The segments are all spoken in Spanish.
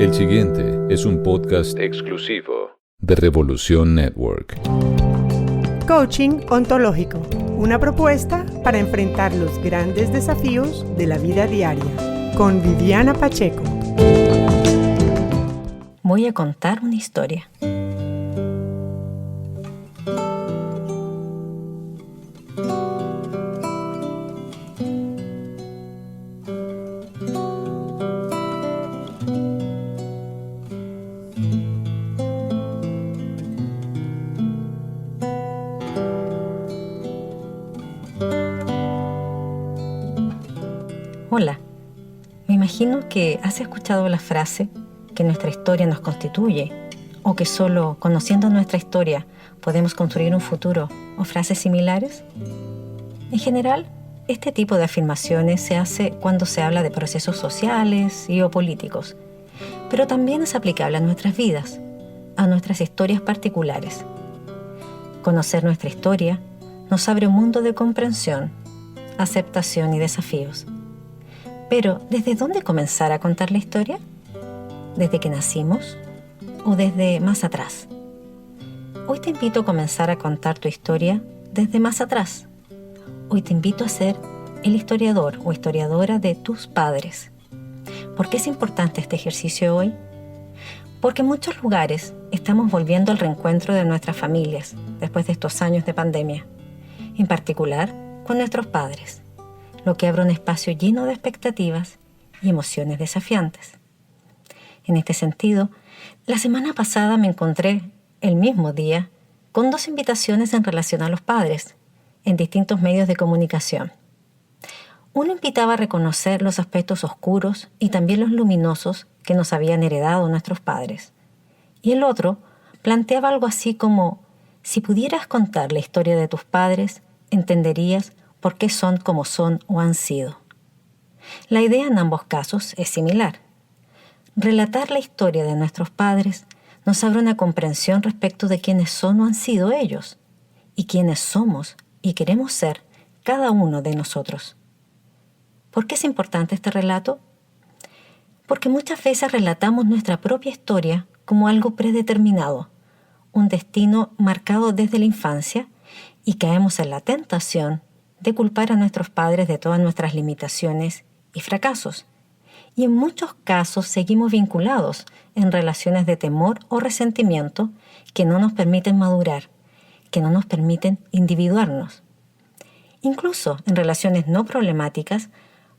El siguiente es un podcast exclusivo de Revolución Network. Coaching ontológico, una propuesta para enfrentar los grandes desafíos de la vida diaria, con Viviana Pacheco. Voy a contar una historia. Hola, me imagino que has escuchado la frase que nuestra historia nos constituye o que solo conociendo nuestra historia podemos construir un futuro o frases similares. En general, este tipo de afirmaciones se hace cuando se habla de procesos sociales y o políticos, pero también es aplicable a nuestras vidas, a nuestras historias particulares. Conocer nuestra historia nos abre un mundo de comprensión, aceptación y desafíos. Pero, ¿desde dónde comenzar a contar la historia? ¿Desde que nacimos o desde más atrás? Hoy te invito a comenzar a contar tu historia desde más atrás. Hoy te invito a ser el historiador o historiadora de tus padres. ¿Por qué es importante este ejercicio hoy? Porque en muchos lugares estamos volviendo al reencuentro de nuestras familias después de estos años de pandemia, en particular con nuestros padres, lo que abre un espacio lleno de expectativas y emociones desafiantes. En este sentido, la semana pasada me encontré el mismo día con 2 invitaciones en relación a los padres en distintos medios de comunicación. Uno invitaba a reconocer los aspectos oscuros y también los luminosos que nos habían heredado nuestros padres. Y el otro planteaba algo así como: si pudieras contar la historia de tus padres, entenderías por qué son como son o han sido. La idea en ambos casos es similar. Relatar la historia de nuestros padres nos abre una comprensión respecto de quiénes son o han sido ellos, y quiénes somos y queremos ser cada uno de nosotros. ¿Por qué es importante este relato? Porque muchas veces relatamos nuestra propia historia como algo predeterminado, un destino marcado desde la infancia, y caemos en la tentación de culpar a nuestros padres de todas nuestras limitaciones y fracasos. Y en muchos casos seguimos vinculados en relaciones de temor o resentimiento que no nos permiten madurar, que no nos permiten individuarnos. Incluso en relaciones no problemáticas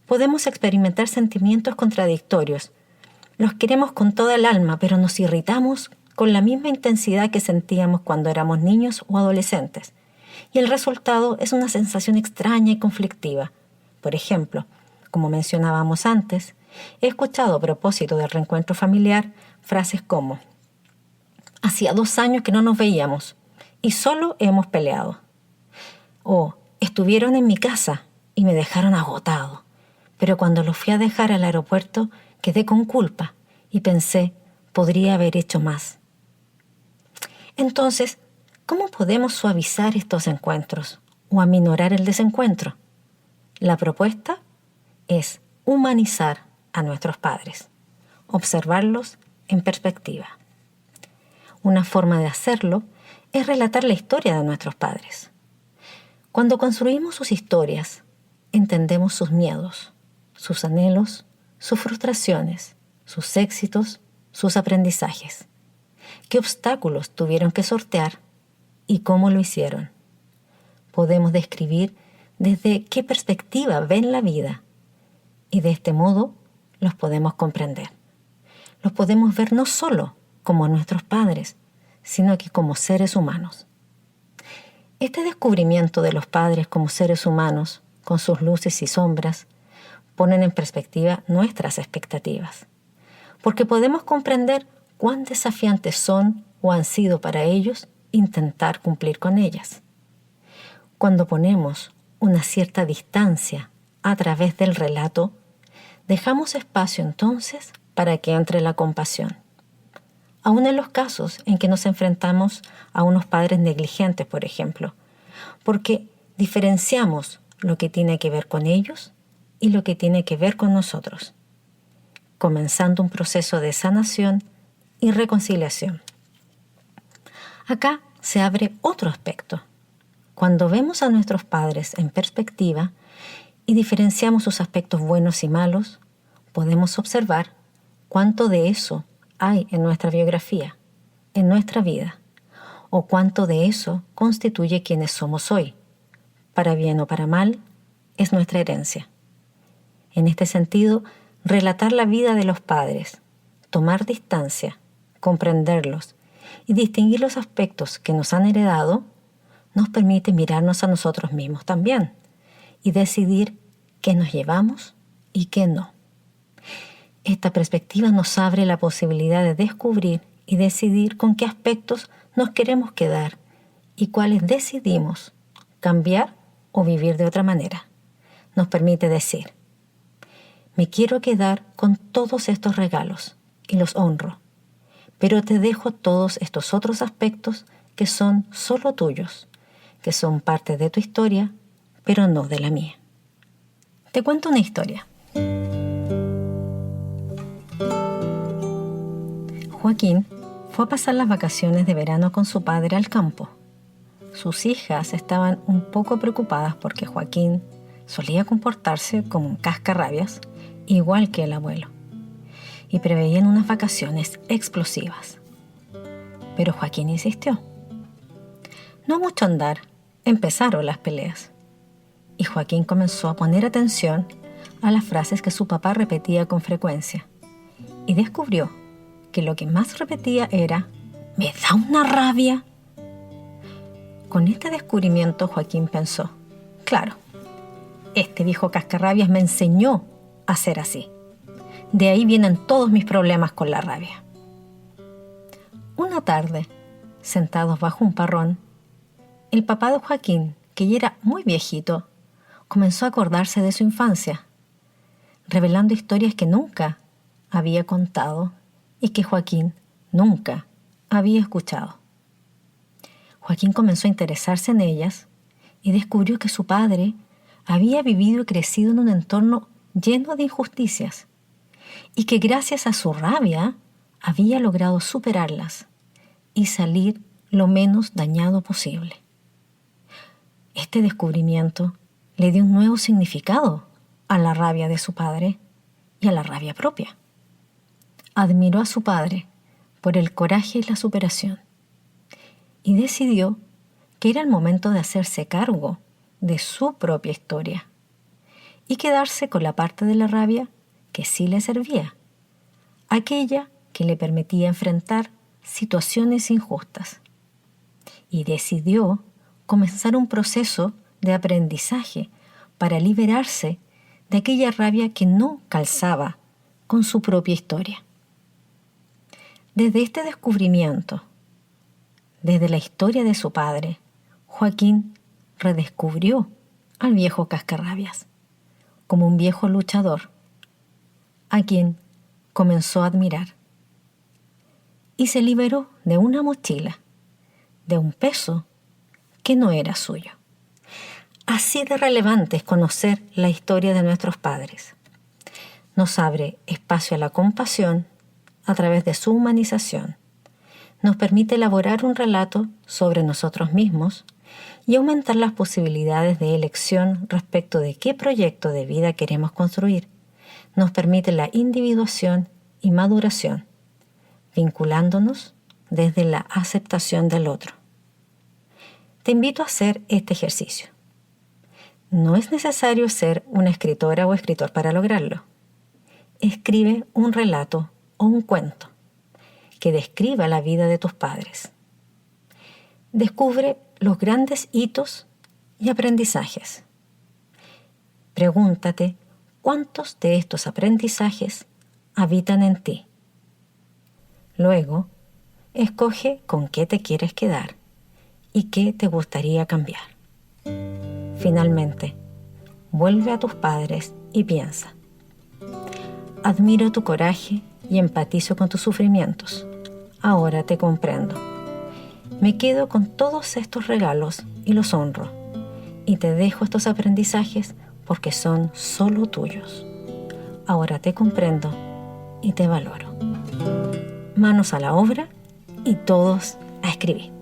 podemos experimentar sentimientos contradictorios. Los queremos con toda el alma, pero nos irritamos con la misma intensidad que sentíamos cuando éramos niños o adolescentes. Y el resultado es una sensación extraña y conflictiva. Por ejemplo, como mencionábamos antes, he escuchado a propósito del reencuentro familiar frases como: hacía 2 años que no nos veíamos y solo hemos peleado. O estuvieron en mi casa y me dejaron agotado, pero cuando los fui a dejar al aeropuerto quedé con culpa y pensé, podría haber hecho más. Entonces, ¿cómo podemos suavizar estos encuentros o aminorar el desencuentro? La propuesta es humanizar a nuestros padres, observarlos en perspectiva. Una forma de hacerlo es relatar la historia de nuestros padres. Cuando construimos sus historias, entendemos sus miedos, sus anhelos, sus frustraciones, sus éxitos, sus aprendizajes. ¿Qué obstáculos tuvieron que sortear y cómo lo hicieron? Podemos describir desde qué perspectiva ven la vida y de este modo los podemos comprender. Los podemos ver no solo como nuestros padres, sino que como seres humanos. Este descubrimiento de los padres como seres humanos, con sus luces y sombras, ponen en perspectiva nuestras expectativas, porque podemos comprender cuán desafiantes son o han sido para ellos intentar cumplir con ellas. Cuando ponemos una cierta distancia a través del relato, dejamos espacio entonces para que entre la compasión. Aún en los casos en que nos enfrentamos a unos padres negligentes, por ejemplo, porque diferenciamos lo que tiene que ver con ellos y lo que tiene que ver con nosotros. comenzando un proceso de sanación y reconciliación. Acá se abre otro aspecto. Cuando vemos a nuestros padres en perspectiva y diferenciamos sus aspectos buenos y malos, podemos observar cuánto de eso hay en nuestra biografía, en nuestra vida, o cuánto de eso constituye quienes somos hoy. Para bien o para mal, es nuestra herencia. En este sentido, relatar la vida de los padres, tomar distancia, comprenderlos y distinguir los aspectos que nos han heredado, nos permite mirarnos a nosotros mismos también y decidir qué nos llevamos y qué no. Esta perspectiva nos abre la posibilidad de descubrir y decidir con qué aspectos nos queremos quedar y cuáles decidimos cambiar o vivir de otra manera. Nos permite decir: me quiero quedar con todos estos regalos y los honro, pero te dejo todos estos otros aspectos que son solo tuyos, que son parte de tu historia, pero no de la mía. Te cuento una historia. Joaquín fue a pasar las vacaciones de verano con su padre al campo. Sus hijas estaban un poco preocupadas porque Joaquín solía comportarse como un cascarrabias, igual que el abuelo, y preveían unas vacaciones explosivas. Pero Joaquín insistió. No mucho andar, empezaron las peleas, y Joaquín comenzó a poner atención a las frases que su papá repetía con frecuencia, y descubrió que lo que más repetía era: «¡Me da una rabia!». Con este descubrimiento, Joaquín pensó: claro, este viejo cascarrabias me enseñó a ser así. De ahí vienen todos mis problemas con la rabia. Una tarde, sentados bajo un parrón, el papá de Joaquín, que ya era muy viejito, comenzó a acordarse de su infancia, revelando historias que nunca había contado y que Joaquín nunca había escuchado. Joaquín comenzó a interesarse en ellas y descubrió que su padre había vivido y crecido en un entorno lleno de injusticias y que gracias a su rabia había logrado superarlas y salir lo menos dañado posible. Este descubrimiento le dio un nuevo significado a la rabia de su padre y a la rabia propia. Admiró a su padre por el coraje y la superación y decidió que era el momento de hacerse cargo de su propia historia y quedarse con la parte de la rabia que sí le servía, aquella que le permitía enfrentar situaciones injustas. Y decidió comenzar un proceso de aprendizaje para liberarse de aquella rabia que no calzaba con su propia historia. Desde este descubrimiento, desde la historia de su padre, Joaquín redescubrió al viejo cascarrabias como un viejo luchador, a quien comenzó a admirar. Y se liberó de una mochila, de un peso que no era suyo. Así de relevante es conocer la historia de nuestros padres. Nos abre espacio a la compasión a través de su humanización. Nos permite elaborar un relato sobre nosotros mismos y aumentar las posibilidades de elección respecto de qué proyecto de vida queremos construir. Nos permite la individuación y maduración, vinculándonos desde la aceptación del otro. Te invito a hacer este ejercicio. No es necesario ser una escritora o escritor para lograrlo. Escribe un relato o un cuento que describa la vida de tus padres. Descubre los grandes hitos y aprendizajes. Pregúntate cuántos de estos aprendizajes habitan en ti. Luego, escoge con qué te quieres quedar y qué te gustaría cambiar. Finalmente, vuelve a tus padres y piensa: admiro tu coraje y empatizo con tus sufrimientos. Ahora te comprendo. Me quedo con todos estos regalos y los honro. Y te dejo estos aprendizajes porque son solo tuyos. Ahora te comprendo y te valoro. Manos a la obra y todos a escribir.